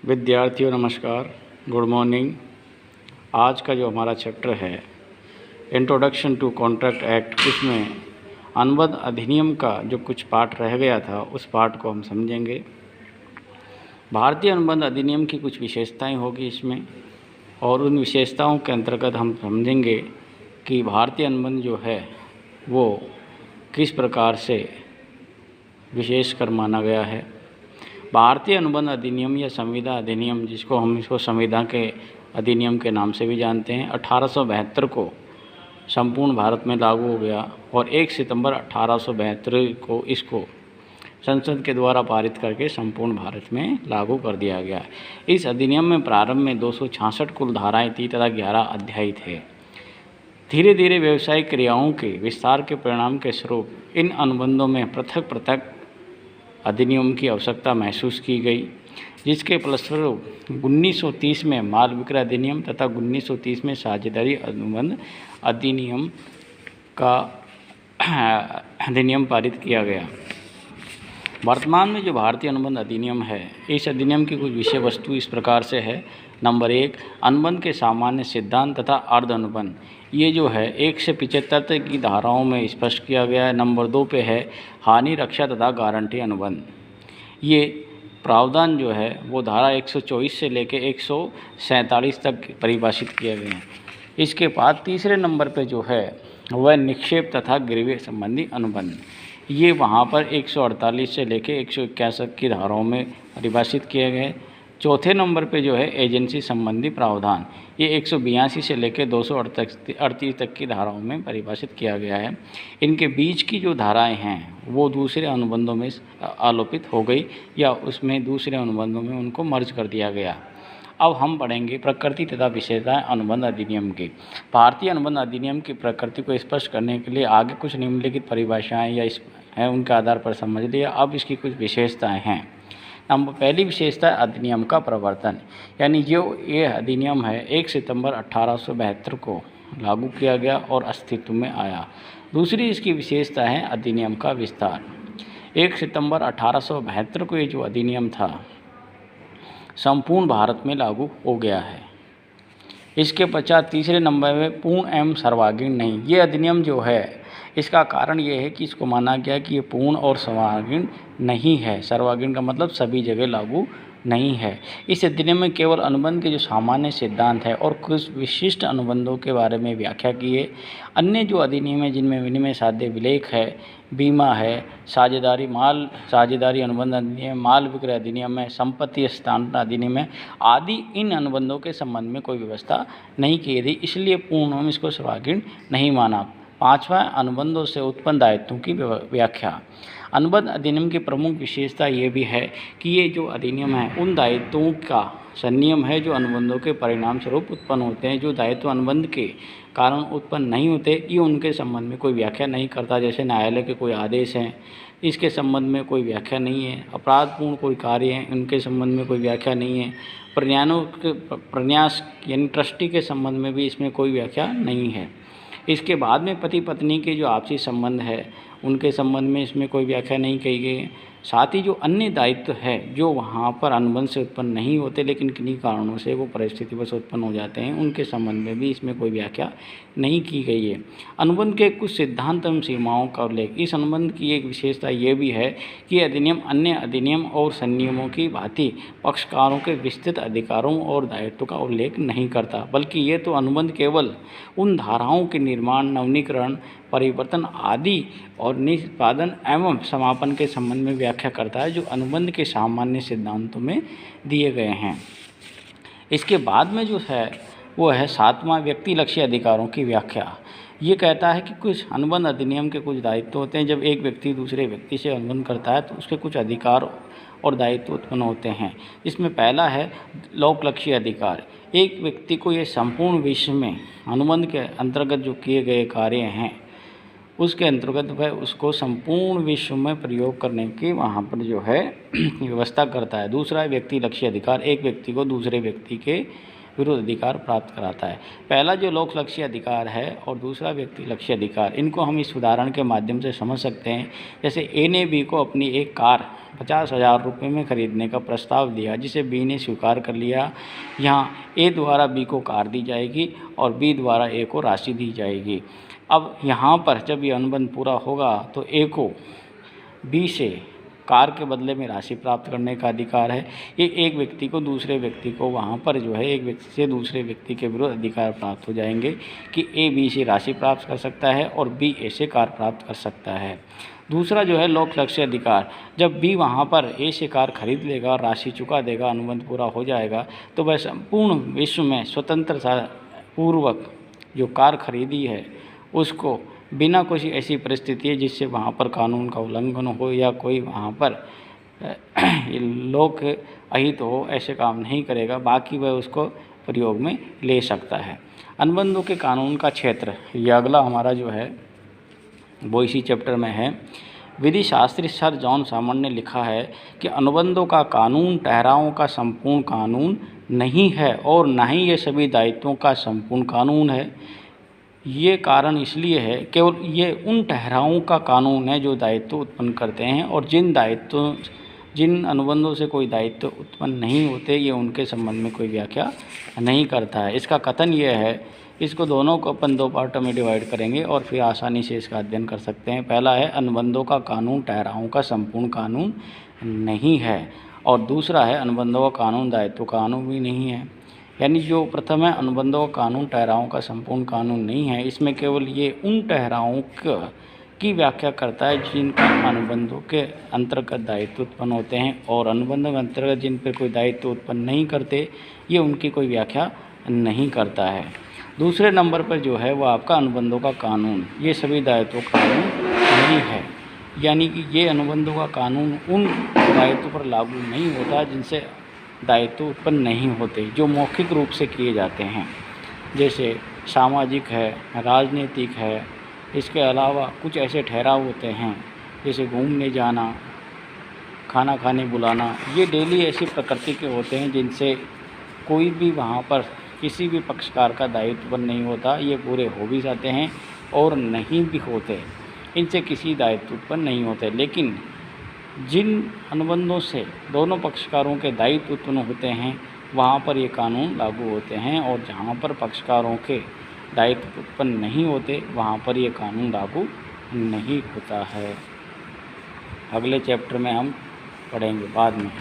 विद्यार्थियों नमस्कार, good morning. आज का जो हमारा चैप्टर है इंट्रोडक्शन टू कॉन्ट्रैक्ट एक्ट, उसमें अनुबंध अधिनियम का जो कुछ पार्ट रह गया था उस पार्ट को हम समझेंगे। भारतीय अनुबंध अधिनियम की कुछ विशेषताएं होगी इसमें, और उन विशेषताओं के अंतर्गत हम समझेंगे कि भारतीय अनुबंध जो है वो किस प्रकार से विशेष कर माना गया है। भारतीय अनुबंध अधिनियम या संविदा अधिनियम, जिसको हम इसको संविदा के अधिनियम के नाम से भी जानते हैं, 1872 को संपूर्ण भारत में लागू हो गया और 1 सितंबर 1872 को इसको संसद के द्वारा पारित करके संपूर्ण भारत में लागू कर दिया गया। इस अधिनियम में प्रारंभ में 266 कुल धाराएं थी तथा 11 अध्याय थे। धीरे धीरे व्यावसायिक क्रियाओं के विस्तार के परिणाम के स्वरूप इन अनुबंधों में पृथक पृथक अधिनियम की आवश्यकता महसूस की गई, जिसके फलस्वरूप 1930 में माल विक्रय अधिनियम तथा 1930 में साझेदारी अनुबंध अधिनियम का अधिनियम पारित किया गया। वर्तमान में जो भारतीय अनुबंध अधिनियम है, इस अधिनियम की कुछ विषय वस्तु इस प्रकार से है। नंबर 1, अनुबंध के सामान्य सिद्धांत तथा अर्ध अनुबंध, ये जो है 1 से 75 तक की धाराओं में स्पष्ट किया गया है। नंबर 2 पे है हानि रक्षा तथा गारंटी अनुबंध। ये प्रावधान जो है वो धारा 124 से लेकर 147 तक परिभाषित किए गए हैं। इसके बाद तीसरे नंबर पे जो है वह निक्षेप तथा गिरवी संबंधी अनुबंध, ये वहाँ पर 148 से लेकर 161 की धाराओं में परिभाषित किए गए। चौथे नंबर पे जो है एजेंसी संबंधी प्रावधान, ये 182 से लेकर 238 तक की धाराओं में परिभाषित किया गया है। इनके बीच की जो धाराएं हैं वो दूसरे अनुबंधों में आलोपित हो गई या उसमें दूसरे अनुबंधों में उनको मर्ज कर दिया गया। अब हम पढ़ेंगे प्रकृति तथा विशेषताएं अनुबंध अधिनियम की। भारतीय अनुबंध अधिनियम की प्रकृति को स्पष्ट करने के लिए आगे कुछ निम्नलिखित परिभाषाएं या इस हैं उनके आधार पर समझ लिया। अब इसकी कुछ विशेषताएं हैं। पहली विशेषता अधिनियम का प्रवर्तन, यानी जो ये अधिनियम है 1 सितंबर 1872 को लागू किया गया और अस्तित्व में आया। दूसरी इसकी विशेषता है अधिनियम का विस्तार। 1 सितंबर 1872 को ये जो अधिनियम था संपूर्ण भारत में लागू हो गया है। इसके पश्चात तीसरे नंबर में पूर्ण एवं सर्वांगीण नहीं, ये अधिनियम जो है इसका कारण ये है कि इसको माना गया कि ये पूर्ण और सर्वांगीण नहीं है। सर्वांगीण का मतलब सभी जगह लागू नहीं है। इस अधिनियम में केवल अनुबंध के जो सामान्य सिद्धांत है और कुछ विशिष्ट अनुबंधों के बारे में व्याख्या की है। अन्य जो अधिनियम है जिनमें विनिमय साध्य विलेख है, बीमा है, साझेदारी अनुबंध अधिनियम, माल विक्रय अधिनियम है, संपत्ति हस्तांतरण अधिनियम है आदि, इन अनुबंधों के संबंध में कोई व्यवस्था नहीं की थी, इसलिए पूर्ण हम इसको सर्वांगीण नहीं माना। 5वां, अनुबंधों से उत्पन्न दायित्वों की व्याख्या। अनुबंध अधिनियम की प्रमुख विशेषता ये भी है कि ये जो अधिनियम है उन दायित्वों का संनियम है जो अनुबंधों के परिणाम स्वरूप उत्पन्न होते हैं। जो दायित्व अनुबंध के कारण उत्पन्न नहीं होते, ये उनके संबंध में कोई व्याख्या नहीं करता। जैसे न्यायालय के कोई आदेश हैं, इसके संबंध में कोई व्याख्या नहीं है। अपराधपूर्ण कोई कार्य हैं, उनके संबंध में कोई व्याख्या नहीं है। प्रन्यास यानी ट्रस्टी के संबंध में भी इसमें कोई व्याख्या नहीं है। इसके बाद में पति पत्नी के जो आपसी संबंध है उनके संबंध में इसमें कोई व्याख्या नहीं कही गई है। साथ ही जो अन्य दायित्व है जो वहाँ पर अनुबंध से उत्पन्न नहीं होते लेकिन किन्हीं कारणों से वो परिस्थितिवश उत्पन्न हो जाते हैं, उनके संबंध में भी इसमें कोई व्याख्या नहीं की गई है। अनुबंध के कुछ सिद्धांत एवं सीमाओं का उल्लेख। इस अनुबंध की एक विशेषता ये भी है कि अधिनियम अन्य अधिनियम और संनियमों की भांति पक्षकारों के विस्तृत अधिकारों और दायित्व का उल्लेख नहीं करता, बल्कि ये तो अनुबंध केवल उन धाराओं के निर्माण, नवीनीकरण, परिवर्तन आदि और निष्पादन एवं समापन के संबंध में व्याख्या करता है जो अनुबंध के सामान्य सिद्धांतों में दिए गए हैं। इसके बाद में जो है वो है 7वां, व्यक्ति लक्ष्य अधिकारों की व्याख्या। ये कहता है कि कुछ अनुबंध अधिनियम के कुछ दायित्व होते हैं। जब एक व्यक्ति दूसरे व्यक्ति से अनुबंध करता है तो उसके कुछ अधिकार और दायित्व उत्पन्न होते हैं। इसमें पहला है लोक लक्ष्य अधिकार। एक व्यक्ति को ये संपूर्ण विश्व में अनुबंध के अंतर्गत जो किए गए कार्य हैं उसके अंतर्गत वह उसको संपूर्ण विश्व में प्रयोग करने की वहाँ पर जो है व्यवस्था करता है। दूसरा है व्यक्ति लक्ष्य अधिकार। एक व्यक्ति को दूसरे व्यक्ति के विरोध अधिकार प्राप्त कराता है। पहला जो लोक लक्ष्य अधिकार है और दूसरा व्यक्ति लक्ष्य अधिकार, इनको हम इस उदाहरण के माध्यम से समझ सकते हैं। जैसे ए ने बी को अपनी एक कार 50,000 रुपये में खरीदने का प्रस्ताव दिया, जिसे बी ने स्वीकार कर लिया। यहाँ ए द्वारा बी को कार दी जाएगी और बी द्वारा ए को राशि दी जाएगी। अब यहाँ पर जब ये अनुबंध पूरा होगा तो ए को बी से कार के बदले में राशि प्राप्त करने का अधिकार है। ये एक व्यक्ति को दूसरे व्यक्ति को वहाँ पर जो है एक व्यक्ति से दूसरे व्यक्ति के विरुद्ध अधिकार प्राप्त हो जाएंगे कि ए बी से राशि प्राप्त कर सकता है और बी ए से कार प्राप्त कर सकता है। दूसरा जो है लोक लक्ष्य अधिकार, जब बी वहाँ पर ए से कार खरीद लेगा और राशि चुका देगा, अनुबंध पूरा हो जाएगा, तो वह संपूर्ण विश्व में स्वतंत्रता पूर्वक जो कार खरीदी है उसको बिना किसी ऐसी परिस्थिति है जिससे वहाँ पर कानून का उल्लंघन हो या कोई वहाँ पर लोक अहित हो, ऐसे काम नहीं करेगा। बाकी वह उसको प्रयोग में ले सकता है। अनुबंधों के कानून का क्षेत्र, ये अगला हमारा जो है वो इसी चैप्टर में है। विधि शास्त्री सर जॉन सामन ने लिखा है कि अनुबंधों का कानून ठहरावों का संपूर्ण कानून नहीं है और न ही ये सभी दायित्वों का संपूर्ण कानून है। ये कारण इसलिए है केवल ये उन ठहरावों का कानून है जो दायित्व उत्पन्न करते हैं, और जिन अनुबंधों से कोई दायित्व उत्पन्न नहीं होते ये उनके संबंध में कोई व्याख्या नहीं करता है। इसका कथन ये है, इसको दोनों को अपन दो पार्टों में डिवाइड करेंगे और फिर आसानी से इसका अध्ययन कर सकते हैं। पहला है अनुबंधों का कानून ठहरावों का संपूर्ण कानून नहीं है, और दूसरा है अनुबंधों का कानून दायित्व कानून भी नहीं है। यानी जो प्रथम है अनुबंधों का कानून ठहरावों का संपूर्ण कानून नहीं है, इसमें केवल ये उन ठहरावों की व्याख्या करता है जिनका अनुबंधों के अंतर्गत दायित्व उत्पन्न होते हैं, और अनुबंधों के अंतर्गत जिन पर कोई दायित्व उत्पन्न नहीं करते ये उनकी कोई व्याख्या नहीं करता है। दूसरे नंबर पर जो है वो आपका अनुबंधों का कानून, ये सभी दायित्वों का कानून नहीं है। यानी कि ये अनुबंधों का कानून उन दायित्वों पर लागू नहीं होता जिनसे दायित्व उत्पन्न नहीं होते, जो मौखिक रूप से किए जाते हैं, जैसे सामाजिक है, राजनीतिक है। इसके अलावा कुछ ऐसे ठहराव होते हैं जैसे घूमने जाना, खाना खाने बुलाना, ये डेली ऐसी प्रकृति के होते हैं जिनसे कोई भी वहाँ पर किसी भी पक्षकार का दायित्व उत्पन्न नहीं होता। ये पूरे हो भी जाते हैं और नहीं भी होते, इनसे किसी दायित्व उत्पन्न नहीं होते। लेकिन जिन अनुबंधों से दोनों पक्षकारों के दायित्व उत्पन्न होते हैं वहाँ पर ये कानून लागू होते हैं, और जहाँ पर पक्षकारों के दायित्व उत्पन्न नहीं होते वहाँ पर ये कानून लागू नहीं होता है। अगले चैप्टर में हम पढ़ेंगे बाद में।